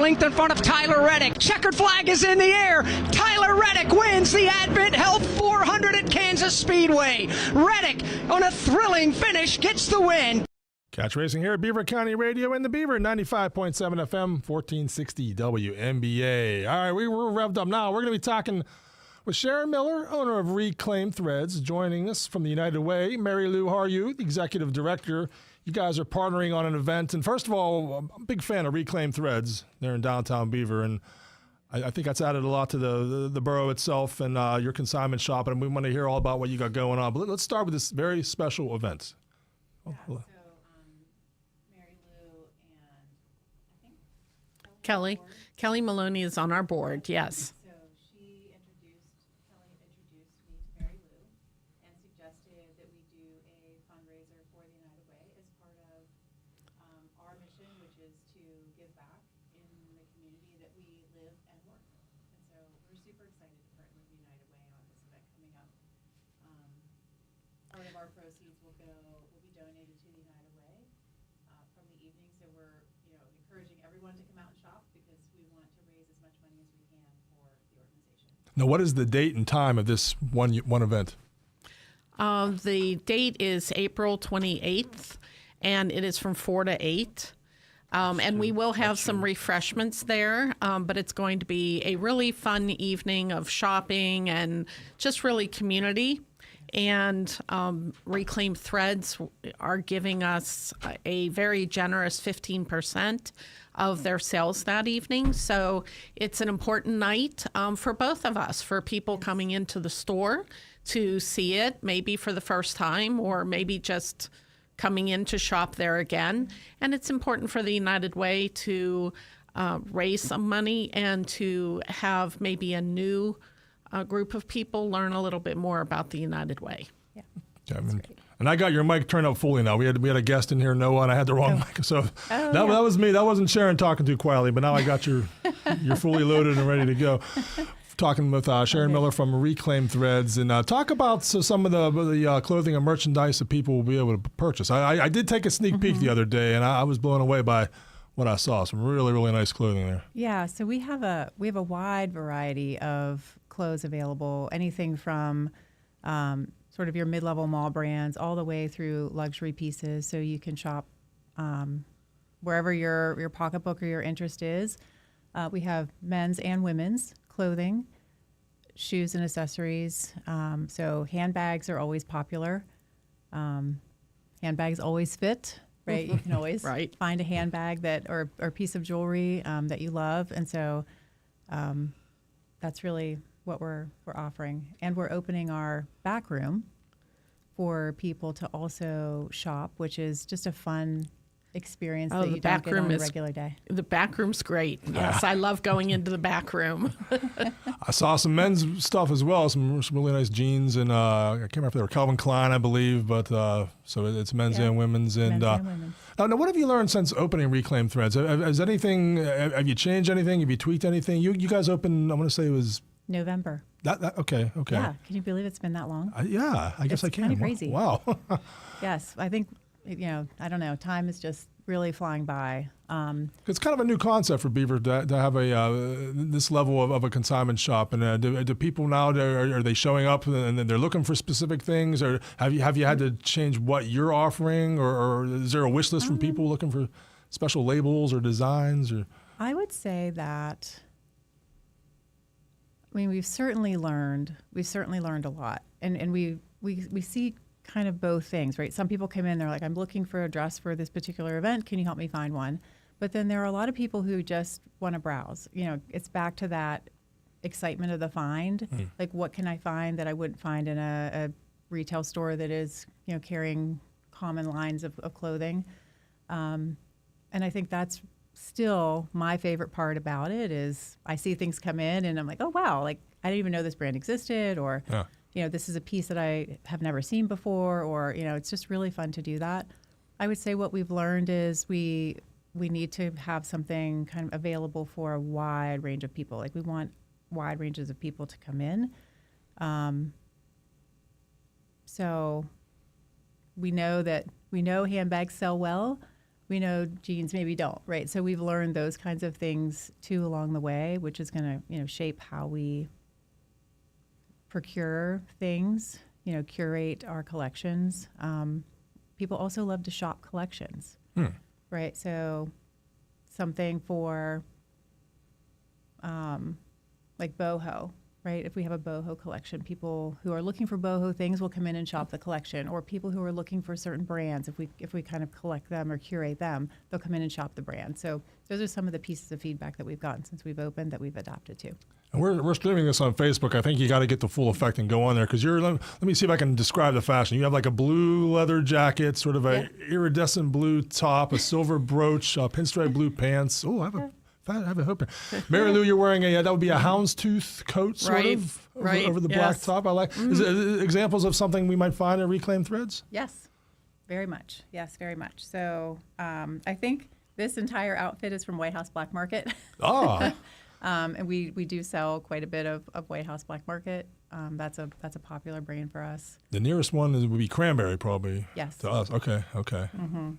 length in front of Tyler Reddick. Checkered flag is in the air. Tyler Reddick wins the Advent Health 400 at Kansas Speedway. Reddick, on a thrilling finish, gets the win. Catch racing here at Beaver County Radio and the Beaver, 95.7 FM, 1460 WNBA. All right, we're revved up now. We're going to be talking with Sharon Miller, owner of Reclaim Threads, joining us from the United Way. Mary Lou Haryu, the executive director. You guys are partnering on an event. And first of all, I'm a big fan of Reclaim Threads there in downtown Beaver. And I think that's added a lot to the borough itself and your consignment shop. And we want to hear all about what you got going on. But let's start with this very special event. Yeah, Mary Lou and I think Kelly Maloney is on our board, yes. So Kelly introduced me to Mary Lou and suggested that we do a fundraiser for the United Way as part of our mission, which is to give back in the community that we live and work. And so we're super excited to partner with the United Way on this event coming up. Part of our proceeds will be donated to the United Way from the evening. So we're encouraging everyone to come out and shop because we want to raise as much money as we can for the organization. Now, what is the date and time of this one event? The date is April 28th, and it is from 4 to 8. And we will have some refreshments there, but it's going to be a really fun evening of shopping and just really community. And Reclaim Threads are giving us a very generous 15% of their sales that evening. So it's an important night for both of us, for people coming into the store to see it, maybe for the first time, or maybe just coming in to shop there again. And it's important for the United Way to raise some money and to have maybe a new group of people learn a little bit more about the United Way. Yeah, and I got your mic turned up fully now. We had a guest in here, Noah, and I had the wrong mic. So that was me. That wasn't Sharon talking too quietly, but now I got you're fully loaded and ready to go. Talking with Sharon Miller from Reclaim Threads, and talk about some of the clothing and merchandise that people will be able to purchase. I did take a sneak peek the other day, and I was blown away by what I saw. Some really, really nice clothing there. Yeah, so we have a wide variety of clothes available, anything from sort of your mid-level mall brands all the way through luxury pieces. So you can shop wherever your pocketbook or your interest is. We have men's and women's clothing, shoes and accessories. So handbags are always popular. Handbags always fit, right? You can always find a handbag or a piece of jewelry that you love. And so that's really what we're offering. And we're opening our back room for people to also shop, which is just a fun experience that you don't get on a regular day. The back room's great. Yes, I love going into the back room. I saw some men's stuff as well, some really nice jeans, and I can't remember if they were Calvin Klein, I believe, but so it's men's and women's. And women's. Now, what have you learned since opening Reclaim Threads? Have you changed anything? Have you tweaked anything? You guys opened, I want to say it was November. Okay. Yeah, can you believe it's been that long? Yeah, I guess I can. It's kind of crazy. Wow. Yes, I think, I don't know, time is just really flying by. It's kind of a new concept for Beaver to have this level of a consignment shop. And do people now, are they showing up and they're looking for specific things? Or have you had to change what you're offering? Or is there a wish list from people looking for special labels or designs? Or I would say that, we've certainly learned a lot. And we see kind of both things, right? Some people come in, they're like, I'm looking for a dress for this particular event. Can you help me find one? But then there are a lot of people who just want to browse. It's back to that excitement of the find. Like, what can I find that I wouldn't find in a retail store that is, carrying common lines of clothing? And I think that's still my favorite part about it is I see things come in and I'm like, oh, wow, like I didn't even know this brand existed, or this is a piece that I have never seen before, or, it's just really fun to do that. I would say what we've learned is we need to have something kind of available for a wide range of people. Like, we want wide ranges of people to come in. So we know handbags sell well. We know genes maybe don't, right? So we've learned those kinds of things too along the way, which is going to, shape how we procure things, curate our collections. People also love to shop collections, right? So something for like boho, right? If we have a boho collection, people who are looking for boho things will come in and shop the collection, or people who are looking for certain brands, if we kind of collect them or curate them, they'll come in and shop the brand. So those are some of the pieces of feedback that we've gotten since we've opened that we've adapted to. And we're streaming this on Facebook. I think you got to get the full effect and go on there because let me see if I can describe the fashion. You have like a blue leather jacket, sort of a iridescent blue top, a silver brooch, pinstripe blue pants. Oh, I have a hoop. Mary Lou, you're wearing that would be a houndstooth coat, sort of, over the black top. I like. Is it examples of something we might find in Reclaimed Threads? Yes, very much. Yes, very much. So I think this entire outfit is from White House Black Market. Ah. And we do sell quite a bit of White House Black Market. That's a popular brand for us. The nearest one would be Cranberry, probably. Yes. To us. Okay. Mm-hmm.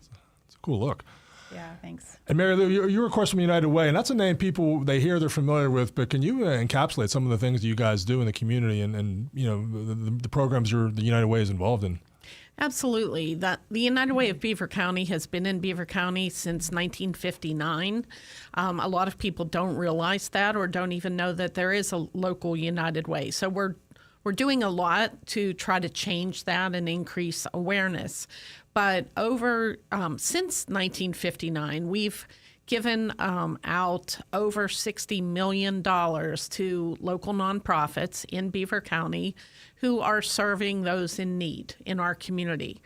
It's a cool look. Yeah, thanks. And Mary Lou, you're of course from United Way, and that's a name people they're familiar with. But can you encapsulate some of the things that you guys do in the community and the programs the United Way is involved in? Absolutely. The United Way of Beaver County has been in Beaver County since 1959. A lot of people don't realize that or don't even know that there is a local United Way. So we're doing a lot to try to change that and increase awareness. But since 1959, we've given out over $60 million to local nonprofits in Beaver County who are serving those in need in our community.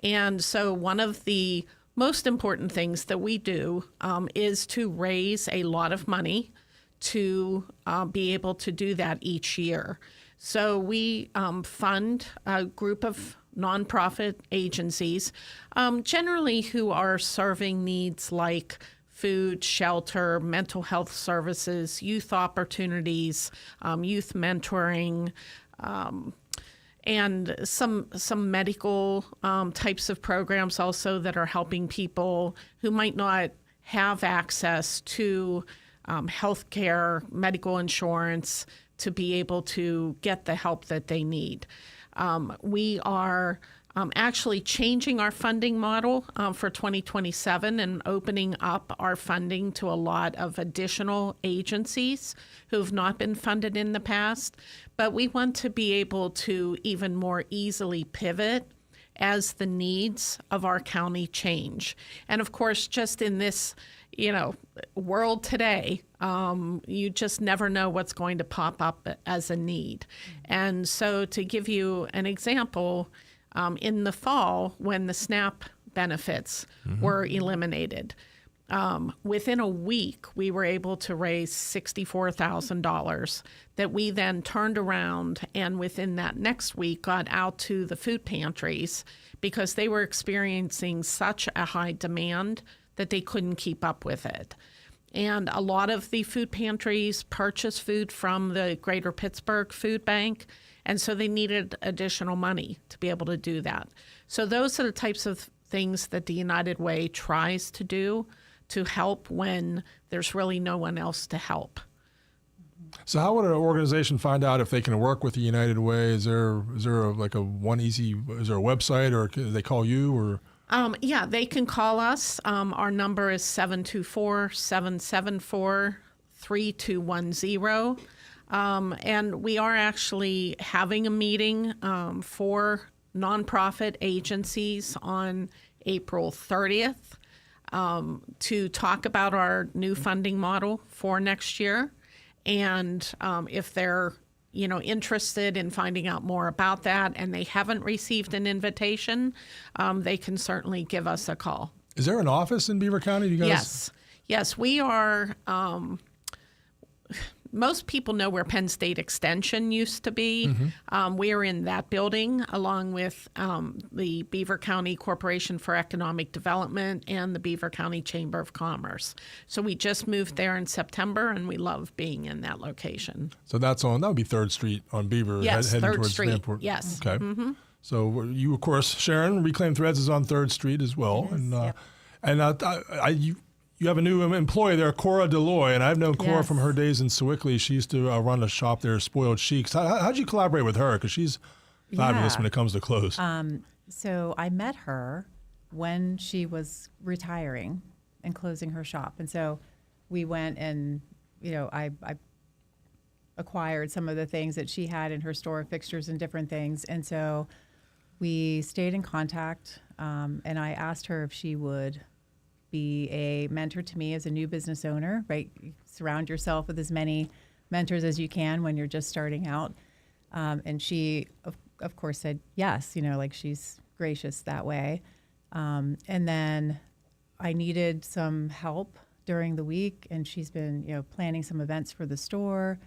And so one of the most important things that we do is to raise a lot of money to be able to do that each year. So we fund a group of nonprofit agencies, generally who are serving needs like food, shelter, mental health services, youth opportunities, youth mentoring, and some medical types of programs also that are helping people who might not have access to health care, medical insurance, to be able to get the help that they need. We are actually changing our funding model for 2027 and opening up our funding to a lot of additional agencies who have not been funded in the past. But we want to be able to even more easily pivot as the needs of our county change. And of course, just in this world today, you just never know what's going to pop up as a need. And so to give you an example, in the fall, when the SNAP benefits were eliminated, within a week, we were able to raise $64,000 that we then turned around and within that next week got out to the food pantries because they were experiencing such a high demand that they couldn't keep up with it. And a lot of the food pantries purchase food from the Greater Pittsburgh Food Bank, and so they needed additional money to be able to do that. So those are the types of things that the United Way tries to do to help when there's really no one else to help. So how would an organization find out if they can work with the United Way? Is there is there a website, or can they call you, or? Yeah, they can call us. Our number is 724-774-3210. And we are actually having a meeting for nonprofit agencies on April 30th to talk about our new funding model for next year. And if they're interested in finding out more about that and they haven't received an invitation, they can certainly give us a call. Is there an office in Beaver County? You guys? Yes, we are. Most people know where Penn State Extension used to be. We are in that building along with the Beaver County Corporation for Economic Development and the Beaver County Chamber of Commerce. So we just moved there in September, and we love being in that location. So that would be 3rd Street on Beaver. Yes, heading 3rd towards Street. Vanport. Yes. Okay. So you, of course, Sharon, Reclaimed Threads is on 3rd Street as well. Yes, And yep. And you have a new employee there, Cora Deloy, and I've known Cora Yes. from her days in Sewickley. She used to run a shop there, Spoiled Chics. How'd you collaborate with her? Because she's fabulous Yeah. when it comes to clothes. So I met her when she was retiring and closing her shop. And so we went and, I acquired some of the things that she had in her store, fixtures and different things. And so we stayed in contact, and I asked her if she would be a mentor to me as a new business owner, right? You surround yourself with as many mentors as you can when you're just starting out. And she, of course, said yes, she's gracious that way. And then I needed some help during the week, and she's been, planning some events for the store,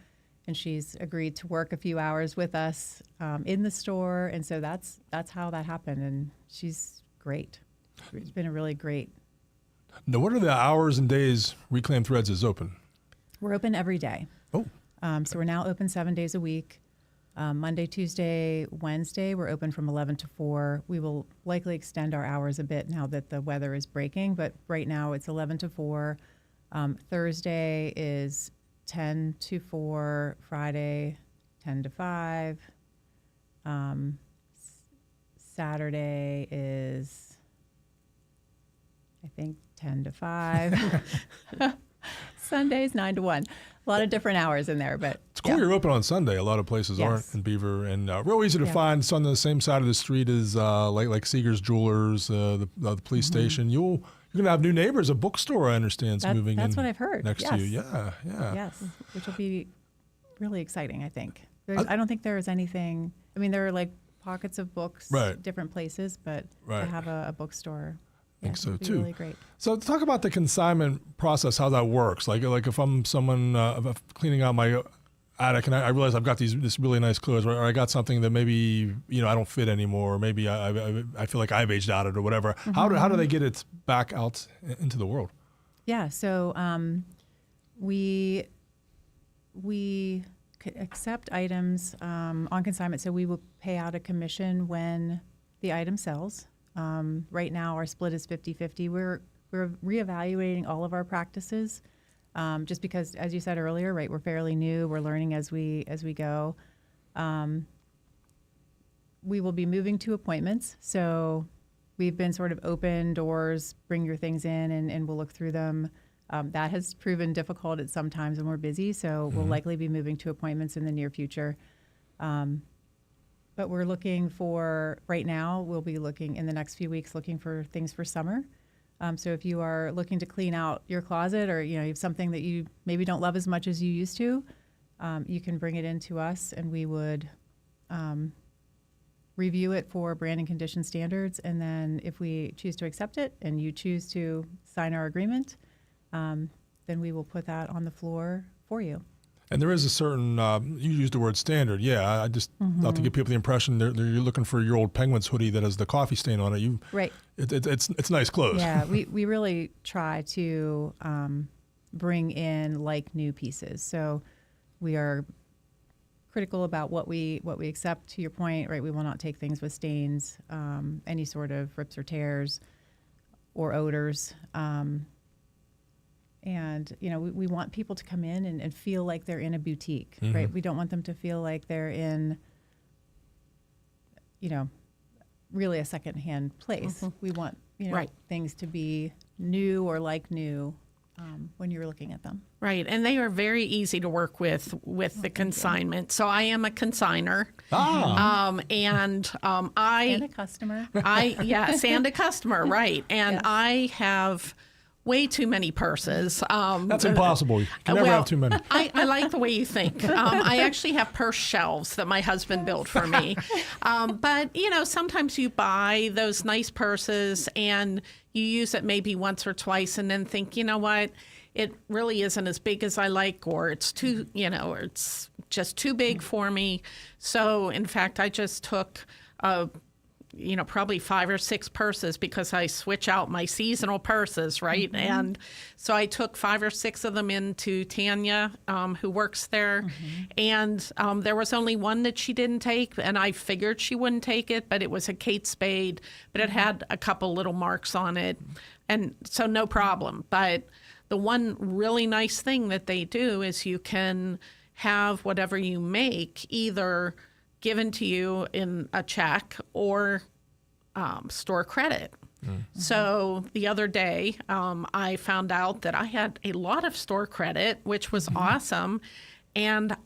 and she's agreed to work a few hours with us in the store. And so that's how that happened. And she's great. It's been a really great. Now, what are the hours and days Reclaim Threads is open? We're open every day. Oh. So we're now open 7 days a week. Monday, Tuesday, Wednesday, we're open from 11 to 4. We will likely extend our hours a bit now that the weather is breaking, but right now it's 11 to 4. Thursday is 10 to 4. Friday, 10 to 5. Saturday is, I think, 10 to 5. Sunday's 9 to 1. A lot of different hours in there, but It's cool you're open on Sunday. A lot of places aren't in Beaver, and real easy to find. It's on the same side of the street as like Seeger's Jewelers, the police station. You're gonna have new neighbors. A bookstore, I understand, is moving in. That's what I've heard. Next to you, yeah. Yes, which will be really exciting, I think. I don't think there's anything, there are like pockets of books, different places, but to have a bookstore, I think so would be too. really great. So talk about the consignment process, how that works. Like if I'm someone cleaning out my attic and I realize I've got this really nice clothes, or I got something that maybe I don't fit anymore, or maybe I feel like I've aged out of it or whatever. Mm-hmm. How do they get it back out into the world? Yeah, so we accept items on consignment, so we will pay out a commission when the item sells. Right now, our split is 50-50. We're reevaluating all of our practices, just because, as you said earlier, right, we're fairly new. We're learning as we go. We will be moving to appointments, so we've been sort of open doors, bring your things in, and we'll look through them. That has proven difficult at some times when we're busy, so we'll likely be moving to appointments in the near future. But we're looking for, right now, we'll be looking in the next few weeks, looking for things for summer. So if you are looking to clean out your closet, or you have something that you maybe don't love as much as you used to, you can bring it in to us, and we would review it for brand and condition standards. And then if we choose to accept it and you choose to sign our agreement, then we will put that on the floor for you. And there is a certain, you used the word standard. Yeah, I just not to give people the impression you're looking for your old Penguins hoodie that has the coffee stain on it. Right. It's nice clothes. Yeah, we really try to bring in like new pieces. So we are critical about what we accept. To your point, right? We will not take things with stains, any sort of rips or tears, or odors. And, we want people to come in and feel like they're in a boutique, right? We don't want them to feel like they're in, really a secondhand place. We want, things to be new or like new when you're looking at them. Right, and they are very easy to work with the consignment. So I am a consigner. And a customer. Yes, and a customer, right. And yes. I have way too many purses. That's impossible. You can never have too many. I like the way you think. I actually have purse shelves that my husband built for me. But, sometimes you buy those nice purses and you use it maybe once or twice and then think, you know what, it really isn't as big as I like, or it's too, or it's just too big for me. So, in fact, I just took probably 5 or 6 purses, because I switch out my seasonal purses, right? Mm-hmm. And so I took 5 or 6 of them into Tanya, who works there. Mm-hmm. And there was only one that she didn't take, and I figured she wouldn't take it, but it was a Kate Spade, but it had a couple little marks on it. And so no problem. But the one really nice thing that they do is you can have whatever you make either given to you in a check or store credit. Mm-hmm. So the other day, I found out that I had a lot of store credit, which was awesome. And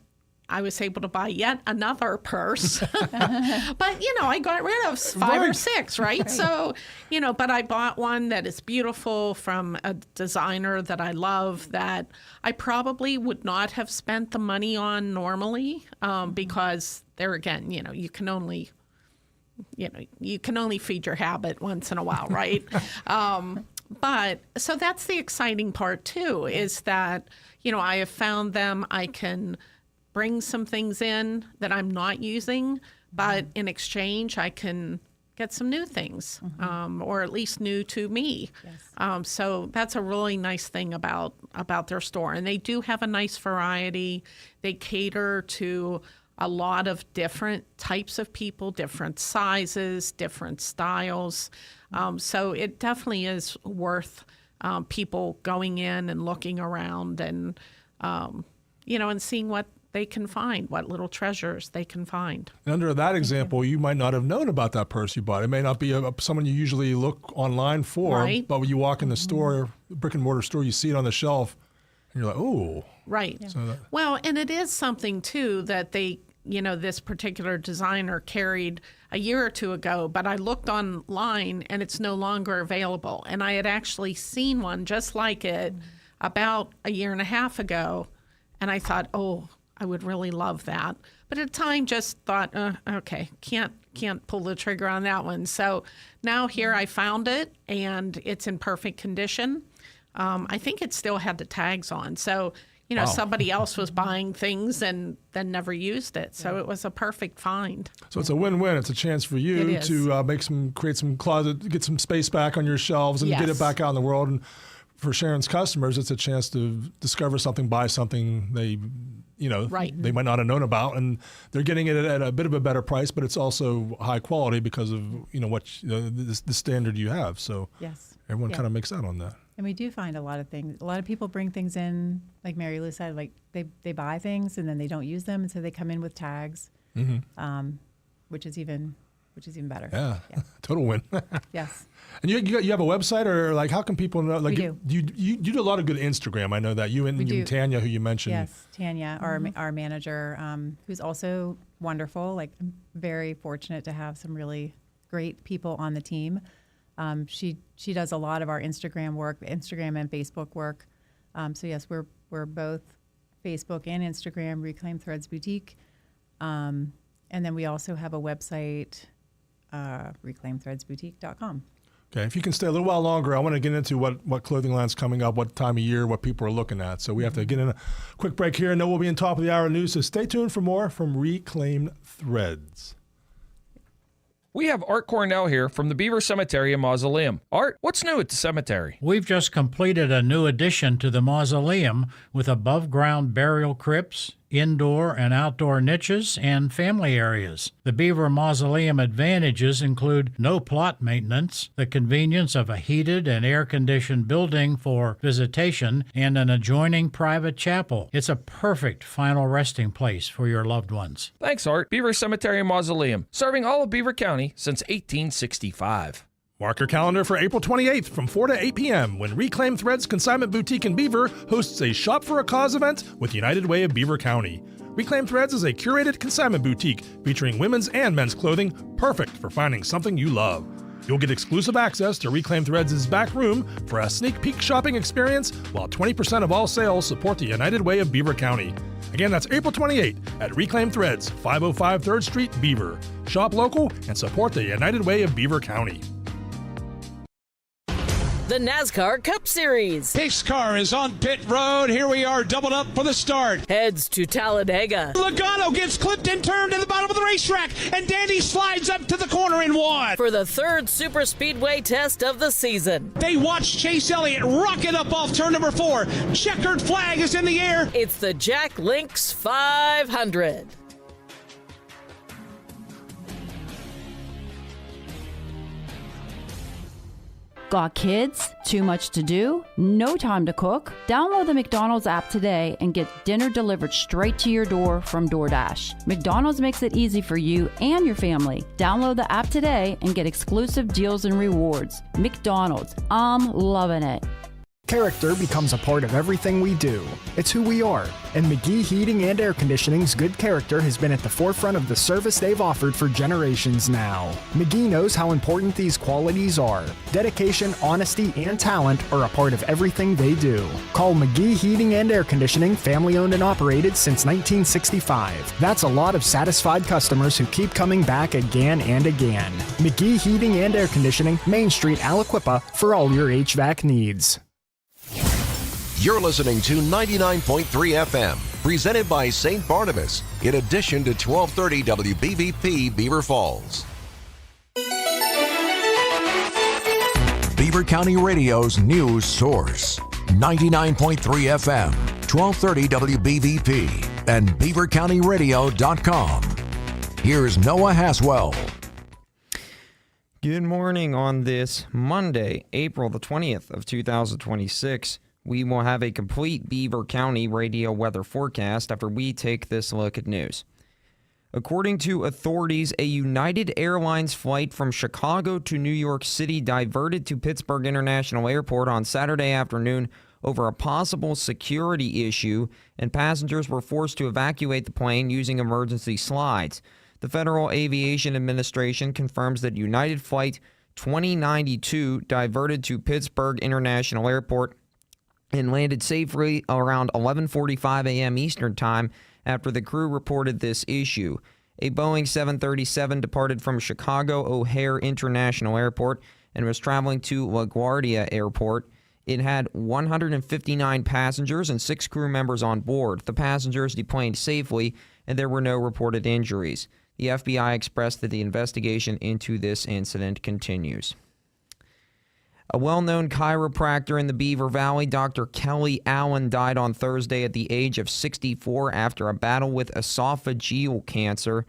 I was able to buy yet another purse. But, I got rid of 5 or 6, right? So, but I bought one that is beautiful from a designer that I love that I probably would not have spent the money on normally because there again, you can only feed your habit once in a while, right? But so that's the exciting part too, is that, I have found them, I can bring some things in that I'm not using, but in exchange, I can get some new things, or at least new to me. Yes. So that's a really nice thing about their store. And they do have a nice variety. They cater to a lot of different types of people, different sizes, different styles. So it definitely is worth people going in and looking around and, and seeing what they can find, what little treasures they can find. And under that example, you might not have known about that purse you bought. It may not be someone you usually look online for, right. But when you walk in the store, brick and mortar store, you see it on the shelf, and you're like, oh. Right. Yeah. Well, and it is something, too, that they, this particular designer carried a year or two ago, but I looked online, and it's no longer available. And I had actually seen one just like it about a year and a half ago, and I thought, oh, I would really love that. But at the time just thought, okay, can't pull the trigger on that one. So now here I found it and it's in perfect condition. I think it still had the tags on. So, wow. Somebody else was buying things and then never used it. So it was a perfect find. So it's a win-win. It's a chance for you to create some closet, get some space back on your shelves and get it back out in the world. And for Sharon's customers, it's a chance to discover something, buy something they they might not have known about, and they're getting it at a bit of a better price, but it's also high quality because of the standard you have. So everyone kind of makes out on that. And we do find a lot of things. A lot of people bring things in, like Mary Lou said, like they buy things and then they don't use them, and so they come in with tags, which is even better. Yeah. Total win. Yes. And you have a website, or like how can people know? Like we do. You do a lot of good Instagram. I know that you and Tanya, who you mentioned. Yes, Tanya, our manager, who's also wonderful. Like, I'm very fortunate to have some really great people on the team. She does a lot of our Instagram work, Instagram and Facebook work. So yes, we're both Facebook and Instagram, Reclaim Threads Boutique, and then we also have a website, reclaimthreadsboutique.com. Okay, if you can stay a little while longer, I want to get into what clothing line's coming up, what time of year, what people are looking at. So we have to get in a quick break here, and then we'll be in top of the hour news. So stay tuned for more from Reclaim Threads. We have Art Cornell here from the Beaver Cemetery and Mausoleum. Art, what's new at the cemetery? We've just completed a new addition to the mausoleum with above-ground burial crypts, indoor and outdoor niches, and family areas. The Beaver Mausoleum advantages include no plot maintenance, the convenience of a heated and air-conditioned building for visitation, and an adjoining private chapel. It's a perfect final resting place for your loved ones. Thanks, Art. Beaver Cemetery and Mausoleum, serving all of Beaver County since 1865. Mark your calendar for April 28th from 4 to 8 p.m. when Reclaim Threads Consignment Boutique in Beaver hosts a Shop for a Cause event with United Way of Beaver County. Reclaim Threads is a curated consignment boutique featuring women's and men's clothing, perfect for finding something you love. You'll get exclusive access to Reclaim Threads' back room for a sneak peek shopping experience, while 20% of all sales support the United Way of Beaver County. Again, that's April 28th at Reclaim Threads, 505 3rd Street, Beaver. Shop local and support the United Way of Beaver County. The NASCAR Cup Series. Pace car is on pit road. Here we are, doubled up for the start. Heads to Talladega. Logano gets clipped and turned to the bottom of the racetrack, and Dandy slides up to the corner in one. For the third super speedway test of the season. They watch Chase Elliott rocket up off turn number 4. Checkered flag is in the air. It's the Jack Links 500. Got kids? Too much to do? No time to cook? Download the McDonald's app today and get dinner delivered straight to your door from DoorDash. McDonald's makes it easy for you and your family. Download the app today and get exclusive deals and rewards. McDonald's, I'm loving it. Character becomes a part of everything we do. It's who we are, and McGee Heating and Air Conditioning's good character has been at the forefront of the service they've offered for generations now. McGee knows how important these qualities are. Dedication, honesty, and talent are a part of everything they do. Call McGee Heating and Air Conditioning, family-owned and operated since 1965. That's a lot of satisfied customers who keep coming back again and again. McGee Heating and Air Conditioning, Main Street, Aliquippa, for all your HVAC needs. You're listening to 99.3 FM, presented by St. Barnabas, in addition to 1230 WBVP Beaver Falls. Beaver County Radio's news source, 99.3 FM, 1230 WBVP, and beavercountyradio.com. Here's Noah Haswell. Good morning on this Monday, April the 20th of 2026. We will have a complete Beaver County radio weather forecast after we take this look at news. According to authorities, a United Airlines flight from Chicago to New York City diverted to Pittsburgh International Airport on Saturday afternoon over a possible security issue, and passengers were forced to evacuate the plane using emergency slides. The Federal Aviation Administration confirms that United Flight 2092 diverted to Pittsburgh International Airport and landed safely around 11:45 a.m. Eastern Time after the crew reported this issue. A Boeing 737 departed from Chicago O'Hare International Airport and was traveling to LaGuardia Airport. It had 159 passengers and 6 crew members on board. The passengers deplaned safely, and there were no reported injuries. The FBI expressed that the investigation into this incident continues. A well-known chiropractor in the Beaver Valley, Dr. Kelly Allen, died on Thursday at the age of 64 after a battle with esophageal cancer.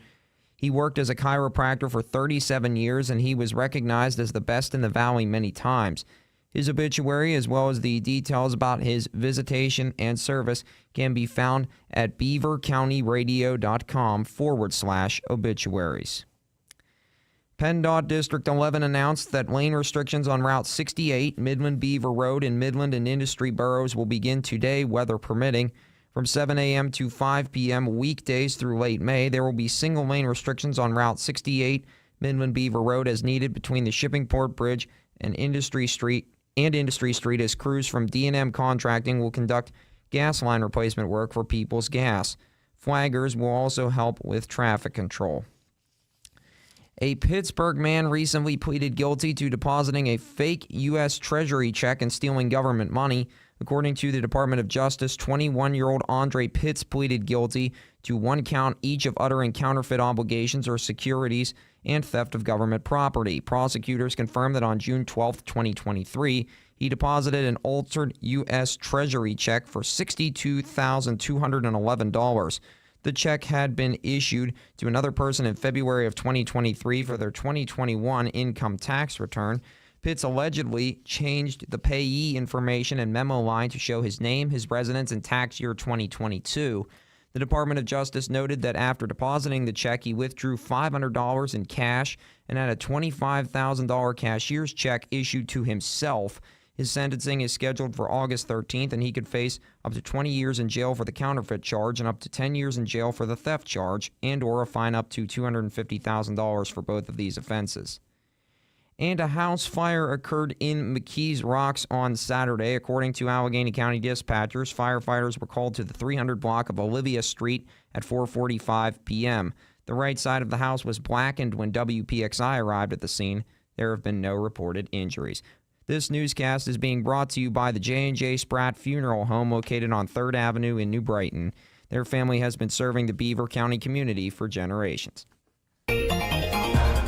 He worked as a chiropractor for 37 years, and he was recognized as the best in the valley many times. His obituary, as well as the details about his visitation and service, can be found at beavercountyradio.com/obituaries. PennDOT District 11 announced that lane restrictions on Route 68, Midland Beaver Road in Midland and Industry boroughs will begin today, weather permitting. From 7 a.m. to 5 p.m. weekdays through late May, there will be single lane restrictions on Route 68, Midland Beaver Road as needed between the Shippingport Bridge and Industry Street as crews from D&M Contracting will conduct gas line replacement work for People's Gas. Flaggers will also help with traffic control. A Pittsburgh man recently pleaded guilty to depositing a fake U.S. Treasury check and stealing government money. According to the Department of Justice, 21-year-old Andre Pitts pleaded guilty to 1 count each of uttering counterfeit obligations or securities and theft of government property. Prosecutors confirmed that on June 12, 2023, he deposited an altered U.S. Treasury check for $62,211. The check had been issued to another person in February of 2023 for their 2021 income tax return. Pitts allegedly changed the payee information and memo line to show his name, his residence, and tax year 2022. The Department of Justice noted that after depositing the check, he withdrew $500 in cash and had a $25,000 cashier's check issued to himself. His sentencing is scheduled for August 13th, and he could face up to 20 years in jail for the counterfeit charge and up to 10 years in jail for the theft charge, and or a fine up to $250,000 for both of these offenses. And a house fire occurred in McKees Rocks on Saturday. According to Allegheny County dispatchers, firefighters were called to the 300 block of Olivia Street at 4:45 p.m. The right side of the house was blackened when WPXI arrived at the scene. There have been no reported injuries. This newscast is being brought to you by the J&J Spratt Funeral Home located on 3rd Avenue in New Brighton. Their family has been serving the Beaver County community for generations.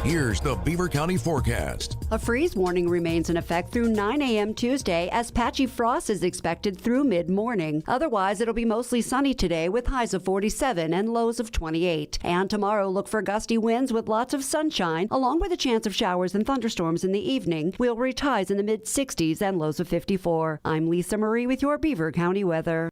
Here's the Beaver County forecast. A freeze warning remains in effect through 9 a.m. Tuesday as patchy frost is expected through mid-morning. Otherwise, it'll be mostly sunny today with highs of 47 and lows of 28. And tomorrow, look for gusty winds with lots of sunshine, along with a chance of showers and thunderstorms in the evening. We'll reach highs in the mid-60s and lows of 54. I'm Lisa Marie with your Beaver County weather.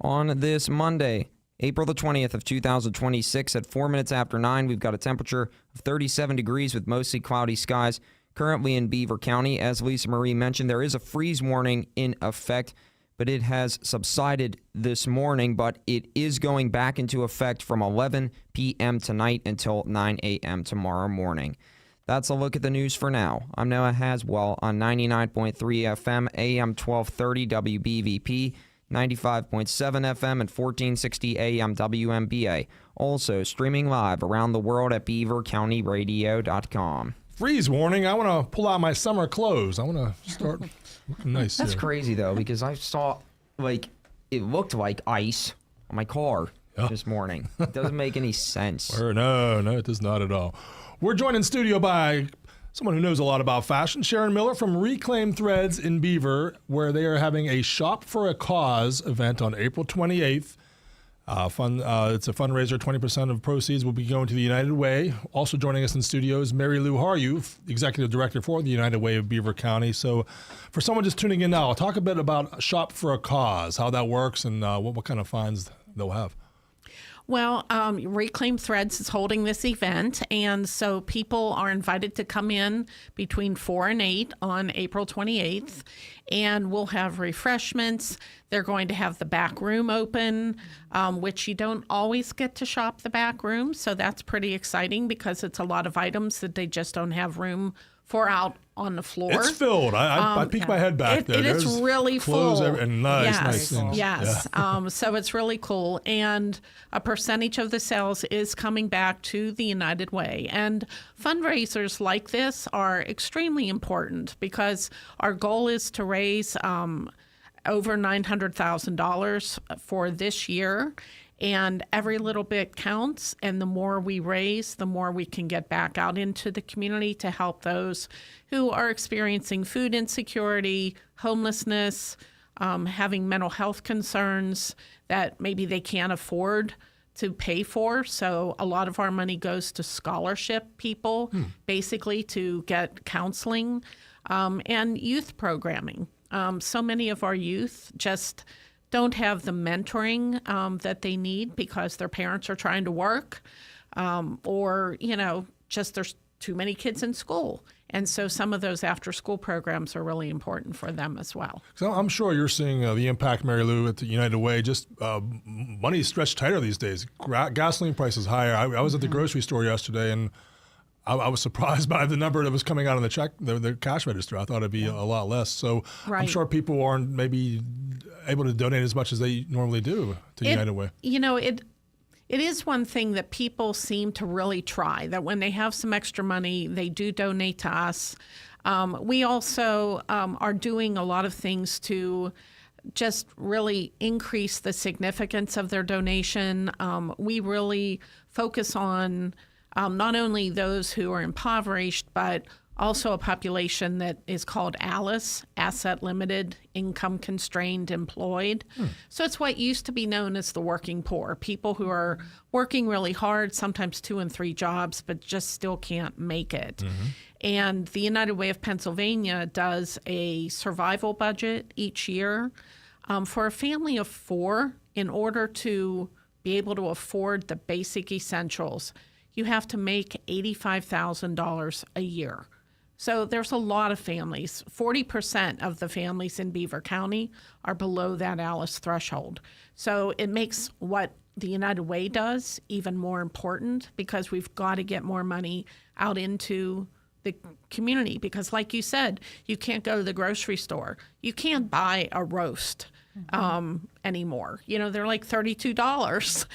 On this Monday, April the 20th of 2026 at 4 minutes after 9, we've got a temperature of 37 degrees with mostly cloudy skies currently in Beaver County. As Lisa Marie mentioned, there is a freeze warning in effect, but it has subsided this morning, but it is going back into effect from 11 p.m. tonight until 9 a.m. tomorrow morning. That's a look at the news for now. I'm Noah Haswell on 99.3 FM, AM 1230 WBVP, 95.7 FM and 1460 AM WMBA. Also streaming live around the world at beavercountyradio.com. Freeze warning. I want to pull out my summer clothes. I want to start looking nice. That's here. crazy, though, because I saw, it looked like ice on my car this morning. It doesn't make any sense. No, it does not at all. We're joined in studio by someone who knows a lot about fashion, Sharon Miller from Reclaim Threads in Beaver, where they are having a Shop for a Cause event on April 28th. It's a fundraiser. 20% of proceeds will be going to the United Way. Also joining us in studio is Mary Lou Haryu, Executive Director for the United Way of Beaver County. So for someone just tuning in now, talk a bit about Shop for a Cause, how that works, and what kind of fines they'll have. Well, Reclaim Threads is holding this event, and so people are invited to come in between 4 and 8 on April 28th, and we'll have refreshments. They're going to have the back room open, which you don't always get to shop the back room, so that's pretty exciting because it's a lot of items that they just don't have room for out on the floor. It's filled. I peek my head back there. It is really full. And nice things. Yes. Yeah. So it's really cool. And a percentage of the sales is coming back to the United Way. And fundraisers like this are extremely important because our goal is to raise over $900,000 for this year. And every little bit counts, and the more we raise, the more we can get back out into the community to help those who are experiencing food insecurity, homelessness, having mental health concerns that maybe they can't afford to pay for. So a lot of our money goes to scholarship people, basically to get counseling and youth programming. So many of our youth just don't have the mentoring that they need because their parents are trying to work or, just there's too many kids in school. And so some of those after-school programs are really important for them as well. So I'm sure you're seeing the impact, Mary Lou, at the United Way. Just money is stretched tighter these days. Gasoline prices higher. I was at the grocery store yesterday, and I was surprised by the number that was coming out on the cash register. I thought it'd be a lot less. So I'm sure people aren't maybe able to donate as much as they normally do to United Way. It is one thing that people seem to really try, that when they have some extra money, they do donate to us. We also are doing a lot of things to just really increase the significance of their donation. We really focus on not only those who are impoverished, but also a population that is called ALICE, Asset Limited, Income Constrained Employed. So it's what used to be known as the working poor, people who are working really hard, sometimes 2 and 3 jobs, but just still can't make it. And the United Way of Pennsylvania does a survival budget each year for a family of 4. In order to be able to afford the basic essentials, you have to make $85,000 a year. So there's a lot of families. 40% of the families in Beaver County are below that ALICE threshold. So it makes what the United Way does even more important because we've got to get more money out into the community because, like you said, you can't go to the grocery store. You can't buy a roast anymore. They're like $32.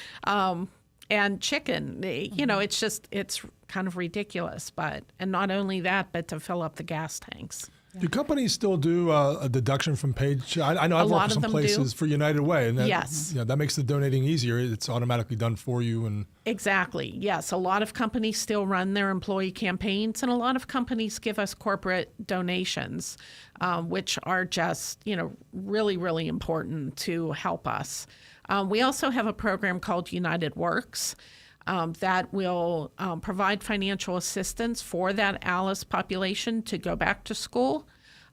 And chicken, it's kind of ridiculous. And not only that, but to fill up the gas tanks. Do companies still do a deduction from paycheck? I know I've worked with some places for United Way, and that, yes, that makes the donating easier. It's automatically done for you, and exactly. Yes, a lot of companies still run their employee campaigns, and a lot of companies give us corporate donations, which are just really, really important to help us. We also have a program called United Works. That will provide financial assistance for that ALICE population to go back to school.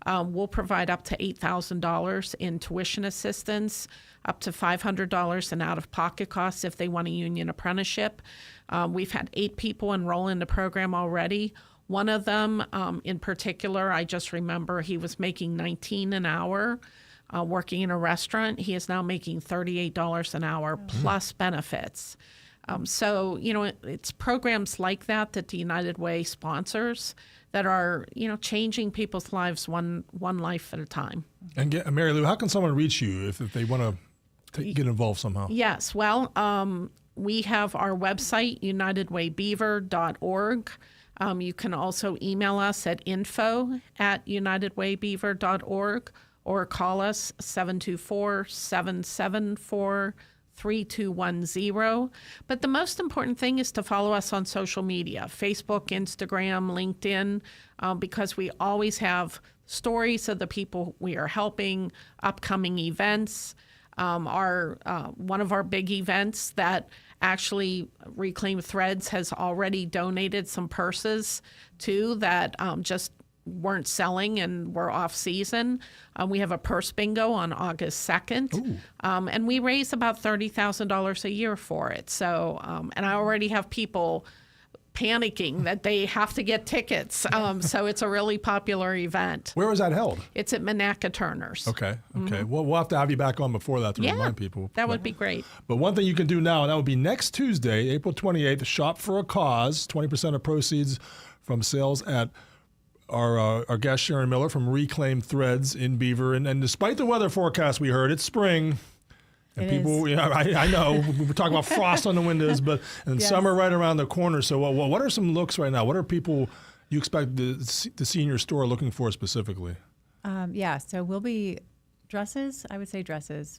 We'll provide up to $8,000 in tuition assistance, up to $500 in out-of-pocket costs if they want a union apprenticeship. We've had 8 people enroll in the program already. One of them in particular, I just remember he was making $19 an hour working in a restaurant. He is now making $38 an hour plus benefits. So, it's programs like that the United Way sponsors that are, changing people's lives one life at a time. And Mary Lou, how can someone reach you if they want to get involved somehow? Yes, well, we have our website, unitedwaybeaver.org. You can also email us at info@unitedwaybeaver.org or call us 724-774-3210. But the most important thing is to follow us on social media, Facebook, Instagram, LinkedIn, because we always have stories of the people we are helping, upcoming events. One of our big events that actually Reclaim Threads has already donated some purses to that just weren't selling and were off season. We have a purse bingo on August 2nd, and we raise about $30,000 a year for it. So, and I already have people panicking that they have to get tickets. So it's a really popular event. Where was that held? It's at Monaca Turner's. Okay. Well, we'll have to have you back on before that to remind people. That would be great. But one thing you can do now, and that would be next Tuesday, April 28th, Shop for a Cause, 20% of proceeds from sales at our guest Sharon Miller from Reclaim Threads in Beaver. And despite the weather forecast we heard, it's spring. And people, I know, we were talking about frost on the windows, but summer right around the corner. So what are some looks right now? What are people you expect to see in your store looking for specifically? So we'll be dresses, I would say dresses.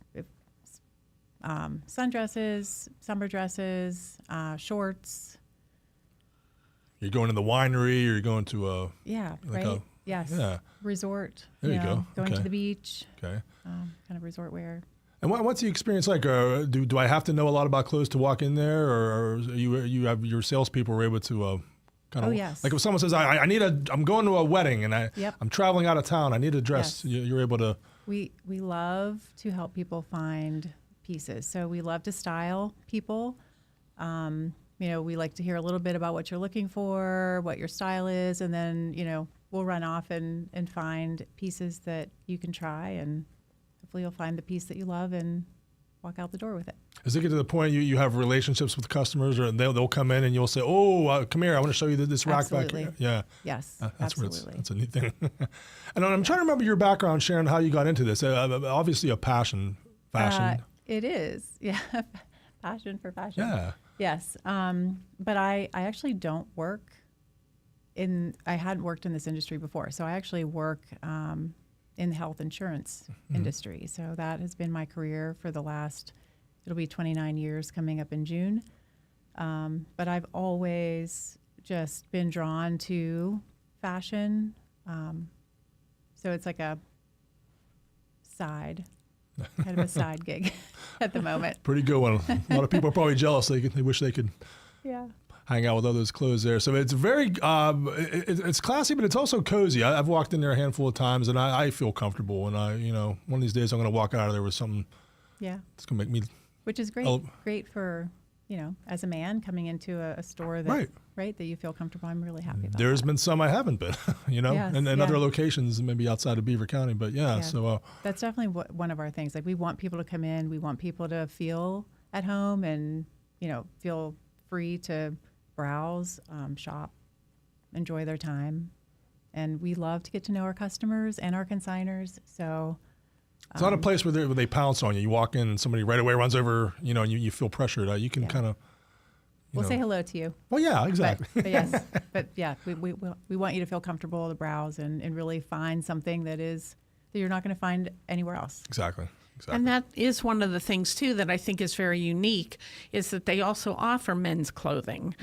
Sundresses, summer dresses, shorts. You're going to the winery, or you're going to a... Yeah, like right? Yes. Yeah. Resort. There you go. Going to the beach. Okay. Kind of resort wear. And what's the experience like? Do I have to know a lot about clothes to walk in there, or you have your salespeople are able to kind of... Oh, yes. Like if someone says, I'm going to a wedding and I'm traveling out of town, I need a dress, yes. You're able to... We love to help people find pieces. So we love to style people. We like to hear a little bit about what you're looking for, what your style is, and then, we'll run off and find pieces that you can try, and hopefully you'll find the piece that you love and walk out the door with it. Does it get to the point you have relationships with customers, or they'll come in and you'll say, come here, I want to show you this rack Absolutely. back here? Yeah. Yes, that's absolutely. That's a neat thing. And I'm trying to remember your background, Sharon, how you got into this. Obviously a passion, fashion. It is, yeah. Passion for fashion. Yeah. Yes, but I actually don't work I hadn't worked in this industry before, so I actually work in the health insurance industry. So that has been my career for the last, it'll be 29 years coming up in June. But I've always just been drawn to fashion. So it's like a kind of a side gig at the moment. Pretty good one. A lot of people are probably jealous. They wish they could hang out with others' clothes there. So it's very, it's classy, but it's also cozy. I've walked in there a handful of times, and I feel comfortable. And one of these days I'm going to walk out of there with something. Yeah. It's going to make me. Which is great. Great for, as a man coming into a store that, that you feel comfortable. I'm really happy about There's been some I haven't been, Yes, and other locations, maybe outside of Beaver County. But so. That's definitely one of our things. Like, we want people to come in. We want people to feel at home and, feel free to browse, shop, enjoy their time. And we love to get to know our customers and our consigners. So it's not a place where they pounce on you. You walk in and somebody right away runs over, and you feel pressured. You can kind of, We'll say hello to you. Well, yeah, exactly. But yes, but yeah, we want you to feel comfortable to browse and really find something that you're not going to find anywhere else. Exactly. And that is one of the things, too, that I think is very unique, is that they also offer men's clothing.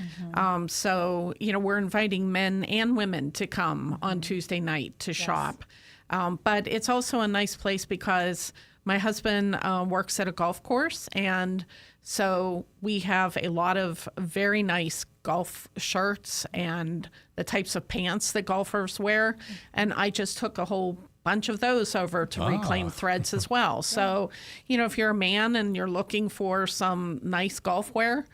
So, we're inviting men and women to come on Tuesday night to shop. But it's also a nice place because my husband works at a golf course, and so we have a lot of very nice golf shirts and the types of pants that golfers wear. And I just took a whole bunch of those over to Reclaim Threads as well. So, if you're a man and you're looking for some nice golf wear,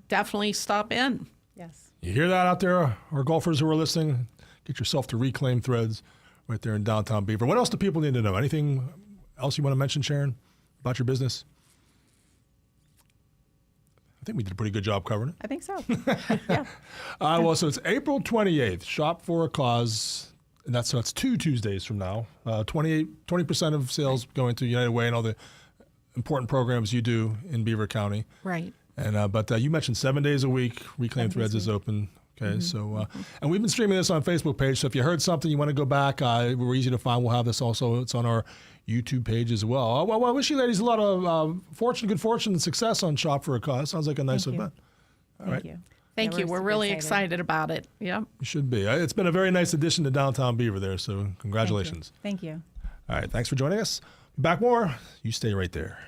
definitely stop in. Yes. You hear that out there, our golfers who are listening? Get yourself to Reclaim Threads right there in downtown Beaver. What else do people need to know? Anything else you want to mention, Sharon, about your business? I think we did a pretty good job covering it. I think so. Yeah. So it's April 28th, Shop for a Cause. And that's 2 Tuesdays from now. 20% of sales going to United Way and all the important programs you do in Beaver County. Right. And but you mentioned 7 days a week. Reclaim Threads is open. Okay, so and we've been streaming this on Facebook page. So if you heard something you want to go back, we're easy to find. We'll have this also. It's on our YouTube page as well. Well, I wish you ladies a lot of good fortune, and success on Shop for a Cause. Sounds like a nice event. All right. Thank you. Thank you. We're really excited about it. Yeah. You should be. It's been a very nice addition to downtown Beaver there, so congratulations. Thank you. All right, thanks for joining us. Back more. You stay right there.